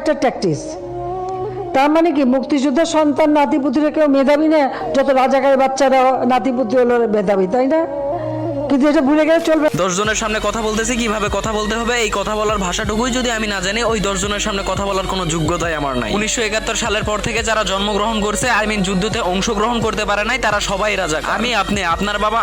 একটা ট্যাকটিস। তার মানে কি মুক্তিযোদ্ধার সন্তান নাতিপুতিরা কেউ মেধাবী না, যত রাজাকারের বাচ্চারা নাতিপুতি হলো মেধাবী, তাই না? কিন্তু এটা ভুলে গেলে চলবে। 10 জনের সামনে কথা বলতেছি, কিভাবে কথা বলতে হবে এই কথা বলার ভাষাটুকুই যদি আমি না জানি, ওই 10 জনের সামনে কথা বলার কোনো যোগ্যতাই আমার নাই। 1971 সালের পর থেকে যারা জন্মগ্রহণ করছে, যুদ্ধতে অংশগ্রহণ করতে পারে নাই, তারা সবাই রাজাকার। আমি, আপনি, আপনার বাবা,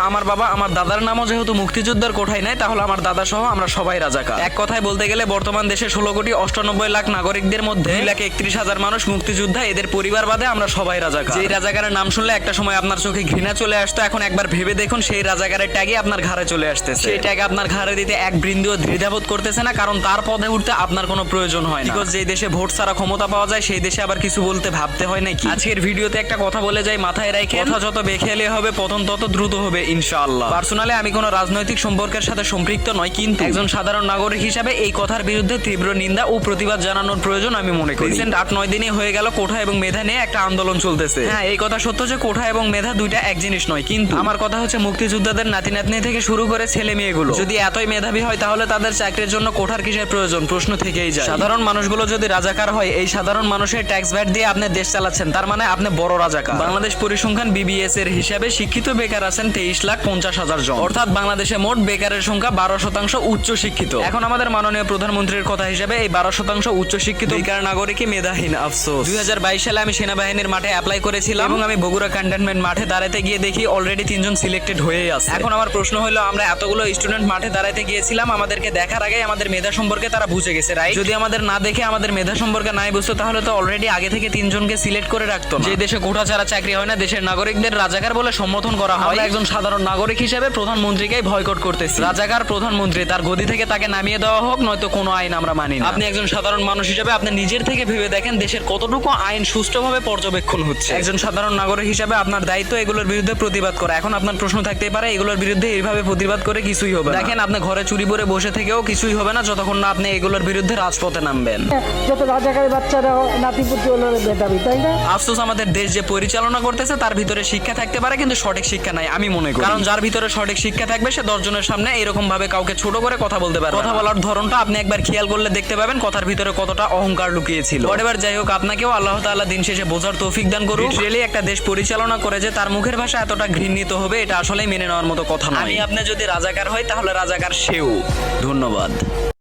আমার দাদার নামও যেহেতু মুক্তিযোদ্ধার কোঠায় নাই, তাহলে আমার দাদা সহ আমরা সবাই রাজাকার। এক কথায় বলতে গেলে বর্তমান দেশে 16,98,00,000 নাগরিকদের মধ্যে 2,31,000 মানুষ মুক্তিযোদ্ধা, এদের পরিবার বাদে আমরা সবাই রাজাকার। যেই রাজাকারের নাম শুনলে একটা সময় আপনার চোখে ঘৃণা চলে আসতো, এখন একবার ভেবে দেখুন সেই রাজাকারের ট্যাগে আপনার ঘাড়ে চলে আসতেছে। সেই ট্যাগ আপনার ঘাড়ে দিতে এক বিন্দুও দ্বিধাবোধ করতেছে না, কারণ তার পদে উঠতে আপনার কোনো প্রয়োজন হয় না। বিকজ যেই দেশে ভোট ছাড়া ক্ষমতা পাওয়া যায়, সেই দেশে আবার কিছু বলতে ভাবতে হয় নাকি? আজকের ভিডিওতে একটা কথা বলে যাই, মাথায় রাখেন, কথা যত বেখেয়ালি হবে পতন তত দ্রুত হবে ইনশাআল্লাহ। পার্সোনালি আমি কোনো রাজনৈতিক সম্পর্কের সাথে সম্পৃক্ত নয়, কিন্তু একজন সাধারণ নাগরিক হিসাবে এই কথার বিরুদ্ধে তীব্র নিন্দা ও প্রতিবাদ জানানোর প্রয়োজন আমি মনে করি। রিসেন্ট 8-9 দিনই হয়ে গেল কোঠা এবং মেধা নিয়ে একটা আন্দোলন চলতেছে। হ্যাঁ, এই কথা সত্য যে কোঠা এবং মেধা দুইটা এক জিনিস নয়, কিন্তু আমার কথা হচ্ছে মুক্তিযোদ্ধাদের নাতি নাতনি থেকে শুরু করে ছেলে মেয়েগুলো যদি এতই মেধাবী হয়, তাহলে তাদের চাকরির জন্য কোঠার কিসের প্রয়োজন? প্রশ্ন থেকেই যায়। সাধারণ মানুষগুলো যদি রাজাকার হয়, এই সাধারণ মানুষের ট্যাক্স ভ্যাট দিয়ে আপনি দেশ চালাচ্ছেন, তার মানে আপনি বড় রাজাকার। বাংলাদেশ পরিসংখ্যান BBS এর হিসাবে শিক্ষিত বেকার আছেন 23,50,000 জন, অর্থাৎ বাংলাদেশে মোট বেকারের সংখ্যা 12% উচ্চ শিক্ষিত। এখন আমাদের মাননীয় প্রধানমন্ত্রীর কথা হিসাবে এই 12% উচ্চ শিক্ষিত বেকার নাগরিকই মেধাহীন। আফসোস, 2022 সালে আমি সেনাবাহিনীর মাঠে অ্যাপ্লাই করেছিলাম এবং আমি বগুড়া ক্যান্টনমেন্ট মাঠে দাঁড়াতে গিয়ে দেখি অলরেডি 3 জন সিলেক্টেড হয়েই আছে। এখন আমার প্রশ্ন হলো, আমরা এতগুলো স্টুডেন্ট মাঠে দাঁড়াতে গিয়েছিলাম, আমাদেরকে দেখার আগে আমাদের মেধা সম্পর্কে তারা বুঝে গেছে, রাইট? যদি আমাদের না দেখে আমাদের মেধা সম্পর্কে নাই বুঝতো, তাহলে তো অলরেডি আগে থেকে 3 জনকে সিলেক্ট করে রাখতো। যে দেশে কোঠা ছাড়া চাকরি হয় না, দেশের নাগরিকদের রাজাকার বলে সম্বোধন করা হয়। আমরা একজন সাধারণ নাগরিক হিসেবে প্রধানমন্ত্রীকেই ভয়কট করতেছি। রাজাকার প্রধানমন্ত্রী, তার গদি থেকে তাকে নামিয়ে দেওয়া হোক, নয়তো কোনো আইন আমরা মানি না। আপনি একজন সাধারণ মানুষ হিসেবে আপনি নিজের থেকে ভেবে দেখেন দেশের কতটুকু আইন সুষ্ঠুভাবে পর্যবেক্ষণ হচ্ছে। একজন সাধারণ নাগরিক হিসেবে আপনার দায়িত্ব এগুলোর বিরুদ্ধে প্রতিবাদ করা। এখন আপনার প্রশ্ন থাকতেই পারে, এগুলোর বিরুদ্ধে এইভাবে প্রতিবাদ করে কিছুই হবে না। দেখেন, আপনি ঘরে চুরি করে বসে থেকেও কিছুই হবে না যতক্ষণ না আপনি এগুলোর বিরুদ্ধে রাজপথে নামবেন। যত রাজাকারের বাচ্চারা নাতিপুতি হলো মেধাবী, তাই না? আফসোস, আমাদের দেশ যে পরিচালনা করতেছে তার ভিতরে শিক্ষা থাকতে পারে, কিন্তু সঠিক শিক্ষা নাই আমি মনে করি। কারণ যার ভিতরে সঠিক শিক্ষা থাকবে, সে 10 জনের সামনে এরকম ভাবে কাউকে ছোট করে কথা বলতে পারবে। কথা বলার ধরনটা আপনি একবার খেয়াল করলে দেখতে পাবেন কথার ভিতরে কতটা অহংকার লুকিয়েছিল। এবার যাই হোক, আপনাকেও আল্লাহ তাআলা দিন শেষে বোঝার তৌফিক দান করুন। রিয়েলি একটা দেশ পরিচালনা করে যে তার মুখের ভাষা এতটা ঘৃণিত হবে, এটা আসলে মেনে নেওয়ার মতো কথা নয়। আমি আপনি যদি রাজাকার হয়, তাহলে রাজাকার সেও। ধন্যবাদ।